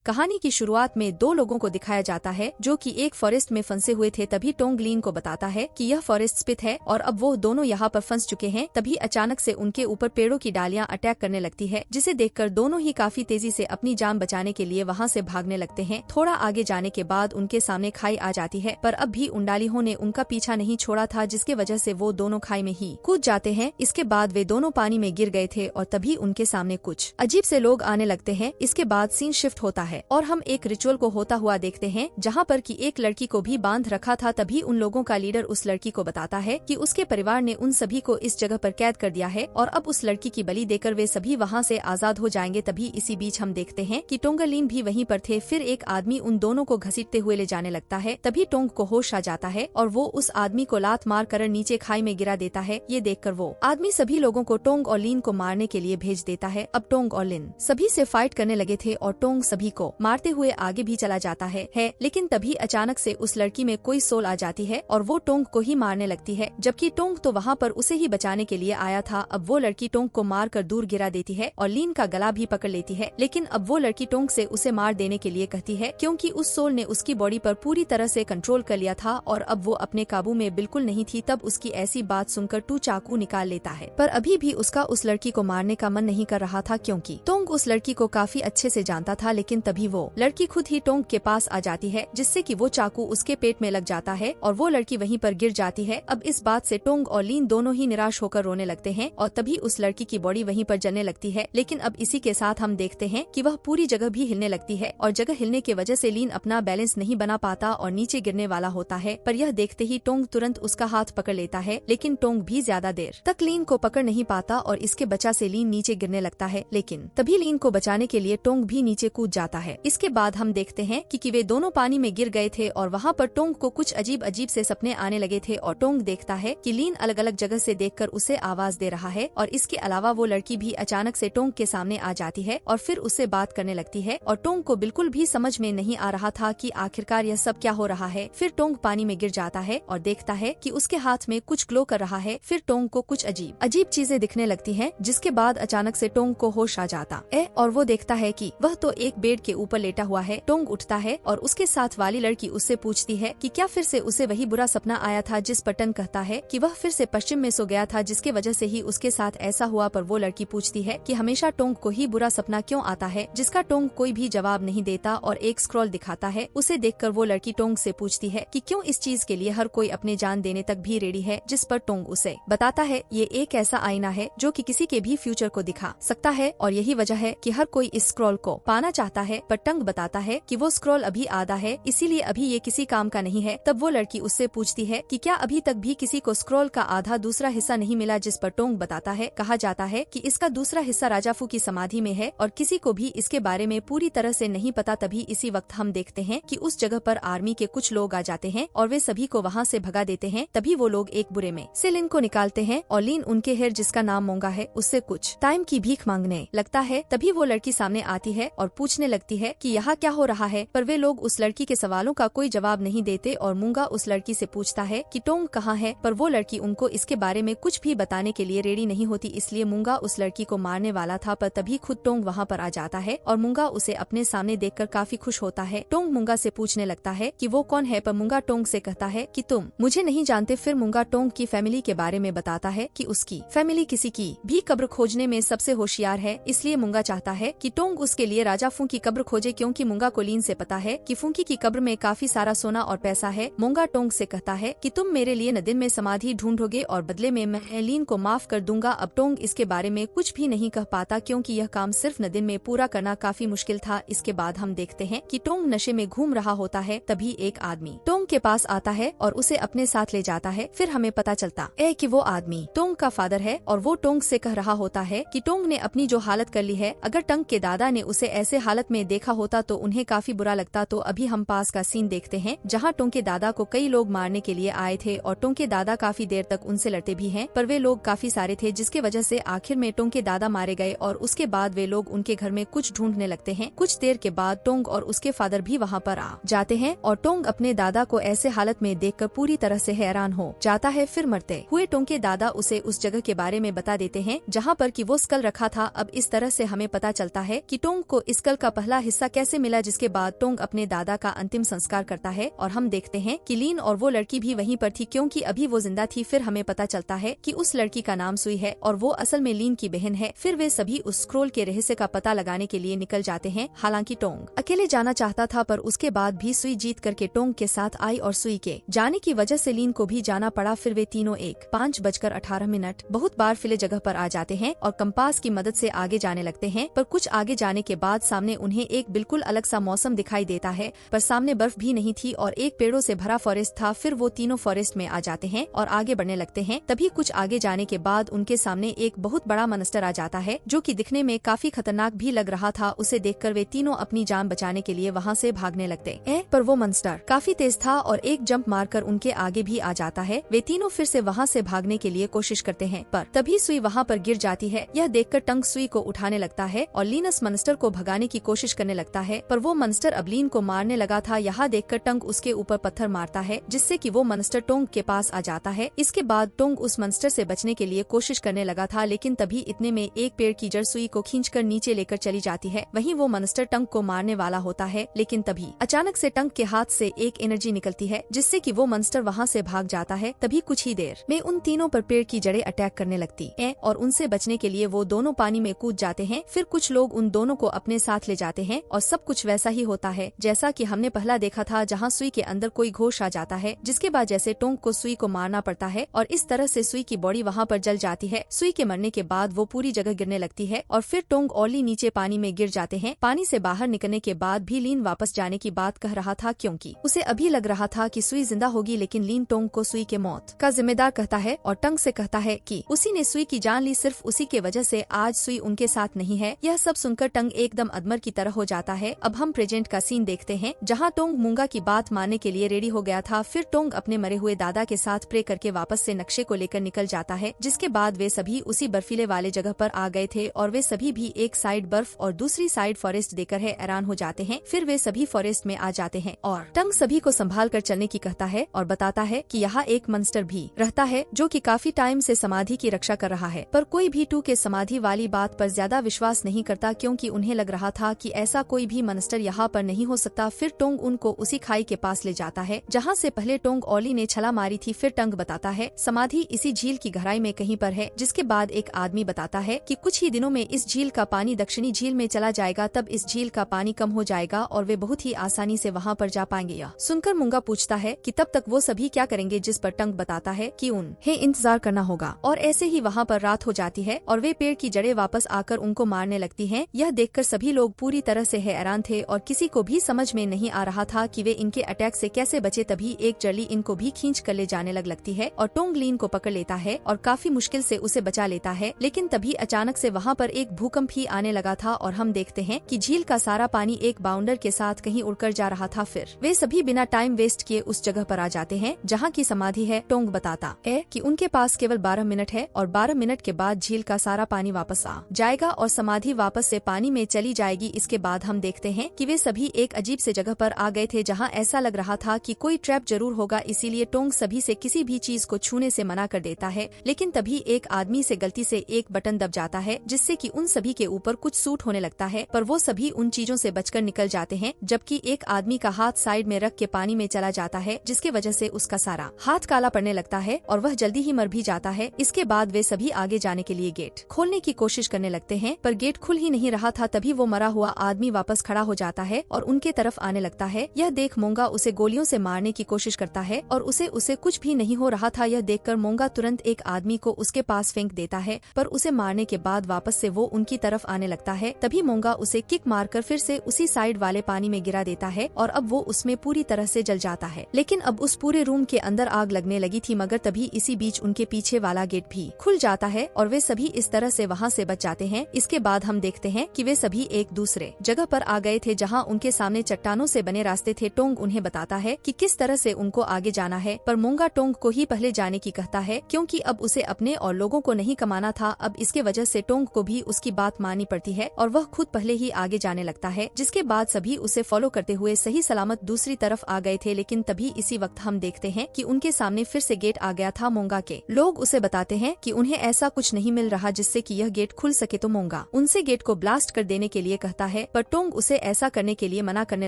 कहानी की शुरुआत में दो लोगों को दिखाया जाता है जो कि एक फॉरेस्ट में फंसे हुए थे। तभी टोंग लीन को बताता है कि यह फॉरेस्ट स्थित है और अब वो दोनों यहाँ पर फंस चुके हैं। तभी अचानक से उनके ऊपर पेड़ों की डालियां अटैक करने लगती है, जिसे देखकर दोनों ही काफी तेजी से अपनी जान बचाने के लिए वहाँ से भागने लगते हैं। थोड़ा आगे जाने के बाद उनके सामने खाई आ जाती है, पर अब भी उन डालियों ने उनका पीछा नहीं छोड़ा था, जिसके वजह से वो दोनों खाई में ही कूद जाते हैं। इसके बाद वे दोनों पानी में गिर गए थे और तभी उनके सामने कुछ अजीब से लोग आने लगते हैं। इसके बाद सीन शिफ्ट होता है और हम एक रिचुअल को होता हुआ देखते हैं, जहाँ पर कि एक लड़की को भी बांध रखा था। तभी उन लोगों का लीडर उस लड़की को बताता है कि उसके परिवार ने उन सभी को इस जगह पर कैद कर दिया है और अब उस लड़की की बलि देकर वे सभी वहाँ से आजाद हो जाएंगे। तभी इसी बीच हम देखते हैं कि टोंगलीन भी वहीं पर थे। फिर एक आदमी उन दोनों को घसीटते हुए ले जाने लगता है। तभी टोंग को होश आ जाता है और वो उस आदमी को लात मार कर नीचे खाई में गिरा देता है। ये देखकर वो आदमी सभी लोगों को टोंग और लीन को मारने के लिए भेज देता है। अब टोंग और लिन सभी से फाइट करने लगे थे और टोंग सभी को मारते हुए आगे भी चला जाता है। लेकिन तभी अचानक से उस लड़की में कोई सोल आ जाती है और वो टोंग को ही मारने लगती है, जबकि टोंग तो वहाँ पर उसे ही बचाने के लिए आया था। अब वो लड़की टोंग को मार कर दूर गिरा देती है और लीन का गला भी पकड़ लेती है। लेकिन अब वो लड़की टोंग से उसे मार देने के लिए कहती है, क्योंकि उस सोल ने उसकी बॉडी पर पूरी तरह से कंट्रोल कर लिया था और अब वो अपने काबू में बिल्कुल नहीं थी। तब उसकी ऐसी बात सुनकर टू चाकू निकाल लेता है, पर अभी भी उसका उस लड़की को मारने का मन नहीं कर रहा था, क्योंकि टोंग उस लड़की को काफी अच्छे से जानता था। लेकिन तभी वो लड़की खुद ही टोंग के पास आ जाती है, जिससे कि वो चाकू उसके पेट में लग जाता है और वो लड़की वहीं पर गिर जाती है। अब इस बात से टोंग और लीन दोनों ही निराश होकर रोने लगते हैं और तभी उस लड़की की बॉडी वहीं पर जलने लगती है। लेकिन अब इसी के साथ हम देखते हैं कि वह पूरी जगह भी हिलने लगती है और जगह हिलने की वजह से लीन अपना बैलेंस नहीं बना पाता और नीचे गिरने वाला होता है। पर यह देखते ही टोंग तुरंत उसका हाथ पकड़ लेता है, लेकिन टोंग भी ज्यादा देर तक लीन को पकड़ नहीं पाता और इसके बचा से लीन नीचे गिरने लगता है। लेकिन तभी लीन को बचाने के लिए टोंग भी नीचे कूद जाता है। इसके बाद हम देखते हैं कि वे दोनों पानी में गिर गए थे और वहाँ पर टोंग को कुछ अजीब अजीब से सपने आने लगे थे और टोंग देखता है कि लीन अलग अलग जगह से देखकर उसे आवाज दे रहा है और इसके अलावा वो लड़की भी अचानक से टोंग के सामने आ जाती है और फिर उससे बात करने लगती है और टोंग को बिल्कुल भी समझ में नहीं आ रहा था कि आखिरकार यह सब क्या हो रहा है। फिर टोंग पानी में गिर जाता है और देखता है कि उसके हाथ में कुछ ग्लो कर रहा है। फिर टोंग को कुछ अजीब अजीब चीजें दिखने लगती हैं, जिसके बाद अचानक से टोंग को होश आ जाता है और वो देखता है कि वह तो एक बेड के ऊपर लेटा हुआ है। टोंग उठता है और उसके साथ वाली लड़की उससे पूछती है कि क्या फिर से उसे वही बुरा सपना आया था, जिस पर टन कहता है कि वह फिर से पश्चिम में सो गया था, जिसके वजह से ही उसके साथ ऐसा हुआ। पर वो लड़की पूछती है कि हमेशा टोंग को ही बुरा सपना क्यों आता है, जिसका टोंग कोई भी जवाब नहीं देता और एक स्क्रॉल दिखाता है। उसे देखकर वो लड़की टोंग से पूछती है कि क्यों इस चीज के लिए हर कोई अपने जान देने तक भी रेडी है, जिस पर टोंग उसे बताता है ये एक ऐसा आईना है जो कि किसी के भी फ्यूचर को दिखा सकता है और यही वजह है कि हर कोई इस स्क्रॉल को पाना चाहता है। पर टंग बताता है कि वो स्क्रॉल अभी आधा है, इसीलिए अभी ये किसी काम का नहीं है। तब वो लड़की उससे पूछती है कि क्या अभी तक भी किसी को स्क्रॉल का आधा दूसरा हिस्सा नहीं मिला, जिस पर टोंग बताता है कहा जाता है कि इसका दूसरा हिस्सा राजाफू की समाधि में है और किसी को भी इसके बारे में पूरी तरह से नहीं पता। तभी इसी वक्त हम देखते हैं कि उस जगह पर आर्मी के कुछ लोग आ जाते हैं और वे सभी को वहाँ से भगा देते हैं। तभी वो लोग एक बुरे में से लिन को निकालते हैं और लीन उनके हेर जिसका नाम मोंगा है उससे कुछ टाइम की भीख मांगने लगता है। तभी वो लड़की सामने आती है और पूछने लगती है कि यहाँ क्या हो रहा है, पर वे लोग उस लड़की के सवालों का कोई जवाब नहीं देते और मूंगा उस लड़की से पूछता है कि टोंग कहाँ है, पर वो लड़की उनको इसके बारे में कुछ भी बताने के लिए रेडी नहीं होती। इसलिए मूंगा उस लड़की को मारने वाला था, पर तभी खुद टोंग वहाँ पर आ जाता है और मूंगा उसे अपने सामने देखकर काफी खुश होता है। टोंग मूंगा से पूछने लगता है कि वो कौन है, पर मूंगा टोंग से कहता है कि तुम मुझे नहीं जानते। फिर मूंगा टोंग की फैमिली के बारे में बताता है कि उसकी फैमिली किसी की भी कब्र खोजने में सबसे होशियार है, इसलिए मूंगा चाहता है कि टोंग उसके लिए राजा फू की कब्र खोजे, क्योंकि मूंगा को लीन से पता है कि फूंकी की कब्र में काफी सारा सोना और पैसा है। मूंगा टोंग से कहता है कि तुम मेरे लिए नदिन में समाधि ढूंढोगे और बदले में मैं लीन को माफ कर दूंगा। अब टोंग इसके बारे में कुछ भी नहीं कह पाता, क्योंकि यह काम सिर्फ नदिन में पूरा करना काफी मुश्किल था। इसके बाद हम देखते हैं कि टोंग नशे में घूम रहा होता है। तभी एक आदमी टोंग के पास आता है और उसे अपने साथ ले जाता है। फिर हमें पता चलता है कि वो आदमी टोंग का फादर है और वो टोंग से कह रहा होता है कि टोंग ने अपनी जो हालत कर ली है, अगर टंग के दादा ने उसे ऐसे हालत में देखा होता तो उन्हें काफी बुरा लगता। तो अभी हम पास का सीन देखते हैं जहाँ टोंग के दादा को कई लोग मारने के लिए आए थे और टोंग के दादा काफी देर तक उनसे लड़ते भी हैं, पर वे लोग काफी सारे थे, जिसके वजह से आखिर में टोंग के दादा मारे गए और उसके बाद वे लोग उनके घर में कुछ ढूंढने लगते हैं। कुछ देर के बाद टोंग और उसके फादर भी वहाँ पर आ जाते हैं और टोंग अपने दादा को ऐसे हालत में देखकर पूरी तरह से हैरान हो जाता है। फिर मरते हुए टोंग के दादा उसे उस जगह के बारे में बता देते हैं जहाँ पर कि वो स्कल रखा था। अब इस तरह से हमें पता चलता है कि टोंग को स्कल का पहला हिस्सा कैसे मिला, जिसके बाद टोंग अपने दादा का अंतिम संस्कार करता है और हम देखते हैं कि लीन और वो लड़की भी वहीं पर थी क्योंकि अभी वो जिंदा थी। फिर हमें पता चलता है कि उस लड़की का नाम सुई है और वो असल में लीन की बहन है। फिर वे सभी उस स्क्रोल के रहस्य का पता लगाने के लिए निकल जाते हैं। हालांकि टोंग अकेले जाना चाहता था, पर उसके बाद भी सुई जीत करके टोंग के साथ आई और सुई के जाने की वजह से लीन को भी जाना पड़ा। फिर वे तीनों 5:18 बहुत बार फिले जगह पर आ जाते हैं और कंपास की मदद से आगे जाने लगते हैं। पर कुछ आगे जाने के बाद सामने उन्हें एक बिल्कुल अलग सा मौसम दिखाई देता है, पर सामने बर्फ भी नहीं थी और एक पेड़ों से भरा फॉरेस्ट था। फिर वो तीनों फॉरेस्ट में आ जाते हैं और आगे बढ़ने लगते हैं। तभी कुछ आगे जाने के बाद उनके सामने एक बहुत बड़ा मॉन्स्टर आ जाता है, जो कि दिखने में काफी खतरनाक भी लग रहा था। उसे देखकर वे तीनों अपनी जान बचाने के लिए वहाँ से भागने लगते हैं, पर वो मॉन्स्टर काफी तेज था और एक जंप मारकर उनके आगे भी आ जाता है। वे तीनों फिर से वहाँ से भागने के लिए कोशिश करते हैं, पर तभी सुई वहाँ पर गिर जाती है। यह देखकर टंग सुई को उठाने लगता है और लीनस मॉन्स्टर को भगाने की कोशिश करने लगता है, पर वो मॉन्स्टर अब लीन को मारने लगा था। यहाँ देखकर टंग उसके ऊपर पत्थर मारता है, जिससे कि वो मॉन्स्टर टोंग के पास आ जाता है। इसके बाद टोंग उस मॉन्स्टर से बचने के लिए कोशिश करने लगा था, लेकिन तभी इतने में एक पेड़ की जड़ सुई को खींचकर नीचे लेकर चली जाती है। वहीं वो मॉन्स्टर टंग को मारने वाला होता है, लेकिन तभी अचानक से टंग के हाथ से एक एनर्जी निकलती है, जिससे कि वो मॉन्स्टर वहाँ से भाग जाता है। तभी कुछ ही देर में उन तीनों पर पेड़ की जड़ें अटैक करने लगती है और उनसे बचने के लिए वो दोनों पानी में कूद जाते हैं। फिर कुछ लोग उन दोनों को अपने साथ ले जाते हैं और सब कुछ वैसा ही होता है जैसा कि हमने पहला देखा था, जहाँ सुई के अंदर कोई घोष आ जाता है, जिसके बाद जैसे टोंग को सुई को मारना पड़ता है और इस तरह से सुई की बॉडी वहाँ पर जल जाती है। सुई के मरने के बाद वो पूरी जगह गिरने लगती है और फिर टोंग और ली नीचे पानी में गिर जाते हैं। पानी से बाहर निकलने के बाद भी लीन वापस जाने की बात कह रहा था, क्योंकि उसे अभी लग रहा था कि सुई जिंदा होगी, लेकिन लीन टोंग को सुई के मौत का जिम्मेदार कहता है और टंग से कहता है कि उसी ने सुई की जान ली, सिर्फ उसी के वजह से आज सुई उनके साथ नहीं है। यह सब सुनकर टंग एकदम अदमर की तरह हो जाता है। अब हम प्रेजेंट का सीन देखते हैं, जहाँ टोंग मूंगा की बात मानने के लिए रेडी हो गया था। फिर टोंग अपने मरे हुए दादा के साथ प्रे करके वापस से नक्शे को लेकर निकल जाता है, जिसके बाद वे सभी उसी बर्फीले वाले जगह पर आ गए थे और वे सभी भी एक साइड बर्फ और दूसरी साइड फॉरेस्ट देकर हैरान हो जाते हैं। फिर वे सभी फॉरेस्ट में आ जाते हैं और टंग सभी को संभाल कर चलने की कहता है और बताता है कि यहाँ एक मॉन्स्टर भी रहता है, जो कि काफी टाइम से समाधि की रक्षा कर रहा है। पर कोई भी टू के समाधि वाली बात पर ज्यादा विश्वास नहीं करता, क्योंकि उन्हें लग रहा था कि ऐसा कोई भी मॉन्स्टर यहाँ पर नहीं हो सकता। फिर टोंग उनको उसी खाई के पास ले जाता है जहाँ से पहले टोंग ओली ने छला मारी थी। फिर टंग बताता है समाधि इसी झील की गहराई में कहीं पर है, जिसके बाद एक आदमी बताता है कि कुछ ही दिनों में इस झील का पानी दक्षिणी झील में चला जाएगा, तब इस झील का पानी कम हो जाएगा और वे बहुत ही आसानी से वहाँ पर जा पाएंगे। यह सुनकर मूंगा पूछता है कि तब तक वो सभी क्या करेंगे, जिस पर टंग बताता है कि उन्हें इंतजार करना होगा। और ऐसे ही वहाँ पर रात हो जाती है और वे पेड़ की जड़ें वापस आकर उनको मारने लगती हैं। यह देखकर सभी लोग पूरी तरह से हैरान थे और किसी को भी समझ में नहीं आ रहा था कि वे इनके अटैक से कैसे बचे। तभी एक जर्ली इनको भी खींच कर ले जाने लगती है और टोंग लीन को पकड़ लेता है और काफी मुश्किल से उसे बचा लेता है। लेकिन तभी अचानक से वहाँ पर एक भूकंप ही आने लगा था और हम देखते हैं कि झील का सारा पानी एक बाउंडर के साथ कहीं उड़कर जा रहा था। फिर वे सभी बिना टाइम वेस्ट किए उस जगह पर आ जाते हैं जहाँ की समाधि है। टोंग बताता है कि उनके पास केवल 12 मिनट है और 12 मिनट के बाद झील का सारा पानी वापस आ जाएगा और समाधि वापस से पानी में चली जाएगी। इसके बाद हम देखते हैं कि वे सभी एक अजीब से जगह पर आ गए थे, जहाँ ऐसा लग रहा था कि कोई ट्रैप जरूर होगा, इसीलिए टोंग सभी से किसी भी चीज को छूने से मना कर देता है। लेकिन तभी एक आदमी से गलती से एक बटन दब जाता है, जिससे कि उन सभी के ऊपर कुछ सूट होने लगता है, पर वो सभी उन चीजों से बचकर निकल जाते हैं। जबकि एक आदमी का हाथ साइड में रख के पानी में चला जाता है, जिसके वजह से उसका सारा हाथ काला पड़ने लगता है और वह जल्दी ही मर भी जाता है। इसके बाद वे सभी आगे जाने के लिए गेट खोलने की कोशिश करने लगते हैं, पर गेट खुल ही नहीं रहा था। तभी वो मरा हुआ आदमी वापस खड़ा हो जाता है और उनके तरफ आने लगता है। यह देख मोंगा उसे गोलियों से मारने की कोशिश करता है और उसे कुछ भी नहीं हो रहा था। यह देखकर मोंगा तुरंत एक आदमी को उसके पास फेंक देता है, पर उसे मारने के बाद वापस से वो उनकी तरफ आने लगता है। तभी मोंगा उसे किक मारकर फिर से उसी साइड वाले पानी में गिरा देता है और अब वो उसमें पूरी तरह से जल जाता है। लेकिन अब उस पूरे रूम के अंदर आग लगने लगी थी, मगर तभी इसी बीच उनके पीछे वाला गेट भी खुल जाता है और वे सभी इस तरह से वहाँ से बच जाते हैं। इसके बाद हम देखते हैं कि वे सभी एक दूसरे जगह पर आ गए थे, जहाँ उनके सामने चट्टानों से बने रास्ते थे। टोंग उन्हें बताता है कि किस तरह से उनको आगे जाना है, पर मोंगा टोंग को ही पहले जाने की कहता है, क्योंकि अब उसे अपने और लोगों को नहीं कमाना था। अब इसके वजह से टोंग को भी उसकी बात माननी पड़ती है और वह खुद पहले ही आगे जाने लगता है, जिसके बाद सभी उसे फॉलो करते हुए सही सलामत दूसरी तरफ आ गए थे। लेकिन तभी इसी वक्त हम देखते हैं कि उनके सामने फिर से गेट आ गया था। मोंगा के लोग उसे बताते हैं कि उन्हें ऐसा कुछ नहीं मिल रहा जिससे कि यह गेट खुल सके, तो मोंगा उनसे गेट को ब्लास्ट कर देने के लिए कहता है। है, पर टोंग उसे ऐसा करने के लिए मना करने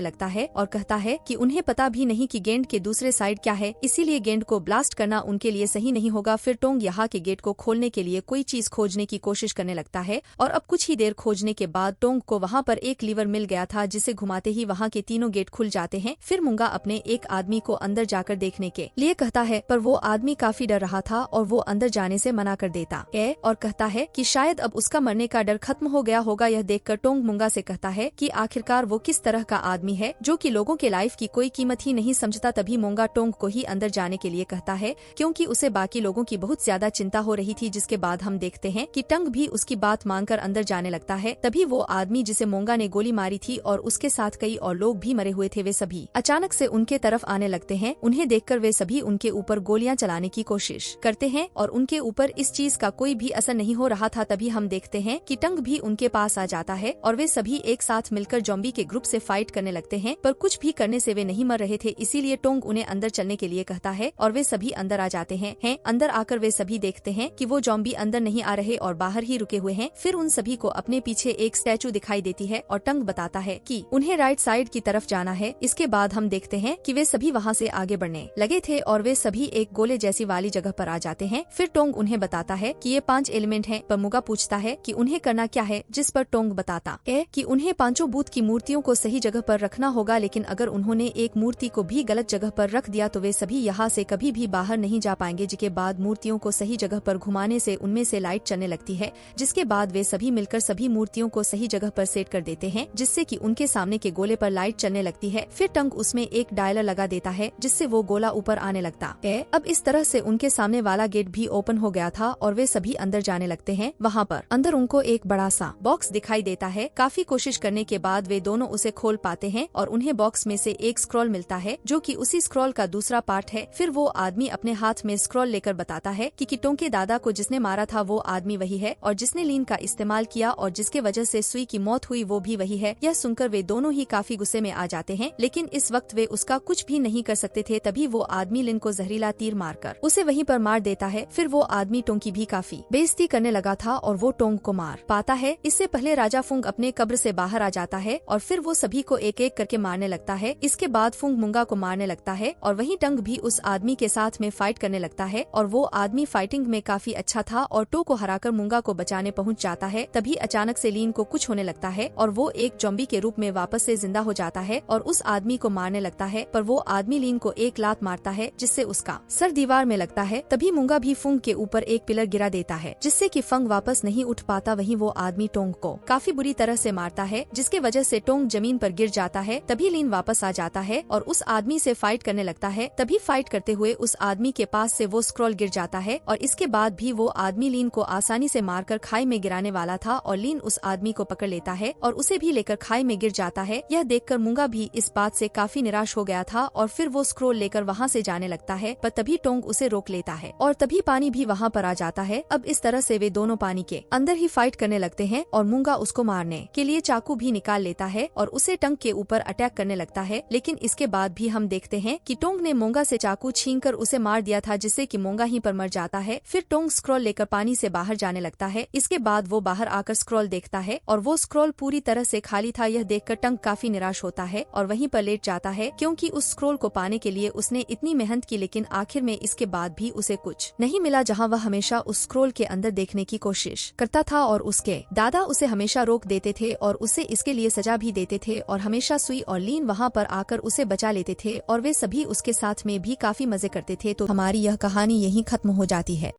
लगता है और कहता है कि उन्हें पता भी नहीं कि गेंद के दूसरे साइड क्या है, इसीलिए गेंद को ब्लास्ट करना उनके लिए सही नहीं होगा। फिर टोंग यहाँ के गेट को खोलने के लिए कोई चीज खोजने की कोशिश करने लगता है और अब कुछ ही देर खोजने के बाद टोंग को वहाँ पर एक लीवर मिल गया था, जिसे घुमाते ही वहाँ के तीनों गेट खुल जाते हैं। फिर मूंगा अपने एक आदमी को अंदर जाकर देखने के लिए कहता है, पर वो आदमी काफी डर रहा था और वो अंदर जाने से मना कर देता है और कहता है कि शायद अब उसका मरने का डर खत्म हो गया होगा। यह देखकर टोंग मूंगा से कहता है कि आखिरकार वो किस तरह का आदमी है जो कि लोगों के लाइफ की कोई कीमत ही नहीं समझता। तभी मूंगा टोंग को ही अंदर जाने के लिए कहता है, क्योंकि उसे बाकी लोगों की बहुत ज्यादा चिंता हो रही थी। जिसके बाद हम देखते हैं कि टंग भी उसकी बात मानकर अंदर जाने लगता है। तभी वो आदमी जिसे मूंगा ने गोली मारी थी और उसके साथ कई और लोग भी मरे हुए थे, वे सभी अचानक से उनके तरफ आने लगते हैं। उन्हें देखकर वे सभी उनके ऊपर गोलियां चलाने की कोशिश करते हैं और उनके ऊपर इस चीज का कोई भी असर नहीं हो रहा था। तभी हम देखते हैं कि टंग भी उनके पास आ जाता है और वे सभी एक साथ मिलकर जॉम्बी के ग्रुप से फाइट करने लगते हैं, पर कुछ भी करने से वे नहीं मर रहे थे। इसीलिए टोंग उन्हें अंदर चलने के लिए कहता है और वे सभी अंदर आ जाते हैं। अंदर आकर वे सभी देखते हैं कि वो जॉम्बी अंदर नहीं आ रहे और बाहर ही रुके हुए हैं। फिर उन सभी को अपने पीछे एक स्टैचू दिखाई देती है और टंग बताता है कि उन्हें राइट साइड की तरफ जाना है। इसके बाद हम देखते हैं कि वे सभी वहाँ से आगे बढ़ने लगे थे और वे सभी एक गोले जैसी वाली जगह पर आ जाते हैं। फिर टोंग उन्हें बताता है कि ये 5 एलिमेंट हैं, पर मूंगा पूछता है कि उन्हें करना क्या है, जिस पर टोंग बताता है कि उन्हें 5 बूथ की मूर्तियों को सही जगह पर रखना होगा, लेकिन अगर उन्होंने एक मूर्ति को भी गलत जगह पर रख दिया तो वे सभी यहाँ से कभी भी बाहर नहीं जा पाएंगे। जिसके बाद मूर्तियों को सही जगह पर घुमाने से उनमें से लाइट चलने लगती है, जिसके बाद वे सभी मिलकर सभी मूर्तियों को सही जगह पर सेट कर देते हैं, जिससे कि उनके सामने के गोले पर लाइट चलने लगती है। फिर टंग उसमें एक डायलर लगा देता है, जिससे वो गोला ऊपर आने लगता है। अब इस तरह से उनके सामने वाला गेट भी ओपन हो गया था और वे सभी अंदर जाने लगते हैं। वहाँ पर अंदर उनको एक बड़ा सा बॉक्स दिखाई देता है। काफी कोशिश करने के बाद वे दोनों उसे खोल पाते हैं और उन्हें बॉक्स में से एक स्क्रॉल मिलता है, जो कि उसी स्क्रॉल का दूसरा पार्ट है। फिर वो आदमी अपने हाथ में स्क्रॉल लेकर बताता है कि टोंग के दादा को जिसने मारा था वो आदमी वही है और जिसने लीन का इस्तेमाल किया और जिसके वजह से सुई की मौत हुई वो भी वही है। यह सुनकर वे दोनों ही काफी गुस्से में आ जाते हैं, लेकिन इस वक्त वे उसका कुछ भी नहीं कर सकते थे। तभी वो आदमी लिन को जहरीला तीर मारकर उसे वहीं पर मार देता है। फिर वो आदमी टोंग की भी काफी बेइज्जती करने लगा था और वो टोंग को मार पाता है। इससे पहले राजा फुंग अपने कब्र से बाहर आ जाता है और फिर वो सभी को एक एक करके मारने लगता है। इसके बाद फुंग मूंगा को मारने लगता है और वहीं टंग भी उस आदमी के साथ में फाइट करने लगता है और वो आदमी फाइटिंग में काफी अच्छा था और टो को हराकर मूंगा को बचाने पहुंच जाता है। तभी अचानक से लीन को कुछ होने लगता है और वो एक जॉम्बी के रूप में वापस से जिंदा हो जाता है और उस आदमी को मारने लगता है, पर वो आदमी लीन को एक लात मारता है जिससे उसका सर दीवार में लगता है। तभी मूंगा भी फुंग के ऊपर एक पिलर गिरा देता है, जिससे कि फंग वापस नहीं उठ पाता। वहीं वो आदमी टोंग को काफी बुरी तरह से मारता है, जिसके वजह से टोंग जमीन पर गिर जाता है। तभी लीन वापस आ जाता है और उस आदमी से फाइट करने लगता है। तभी फाइट करते हुए उस आदमी के पास से वो स्क्रॉल गिर जाता है और इसके बाद भी वो आदमी लीन को आसानी से मारकर खाई में गिराने वाला था और लीन उस आदमी को पकड़ लेता है और उसे भी लेकर खाई में गिर जाता है। यह देखकर मूंगा भी इस बात से काफी निराश हो गया था और फिर वो स्क्रॉल लेकर वहाँ से जाने लगता है, पर तभी टोंग उसे रोक लेता है और तभी पानी भी वहाँ पर आ जाता है। अब इस तरह से वे दोनों पानी के अंदर ही फाइट करने लगते हैं और मूंगा उसको मारने के लिए चाकू भी निकाल लेता है और उसे टंग के ऊपर अटैक करने लगता है। लेकिन इसके बाद भी हम देखते हैं कि टोंग ने मूंगा से चाकू छीनकर उसे मार दिया था, जिससे कि मूंगा ही पर मर जाता है। फिर टोंग स्क्रॉल लेकर पानी से बाहर जाने लगता है। इसके बाद वो बाहर आकर स्क्रॉल देखता है और वो स्क्रॉल पूरी तरह से खाली था। यह देखकर टंग काफी निराश होता है और वहीं पर लेट जाता है, क्योंकि उस स्क्रॉल को पाने के लिए उसने इतनी मेहनत की, लेकिन आखिर में इसके बाद भी उसे कुछ नहीं मिला, जहाँ वह हमेशा उस स्क्रॉल के अंदर देखने की कोशिश करता था और उसके दादा उसे हमेशा रोक देते थे और उसे इसके लिए सजा भी देते थे और हमेशा सुई और लीन वहाँ पर आकर उसे बचा लेते थे और वे सभी उसके साथ में भी काफी मजे करते थे। तो हमारी यह कहानी यहीं खत्म हो जाती है।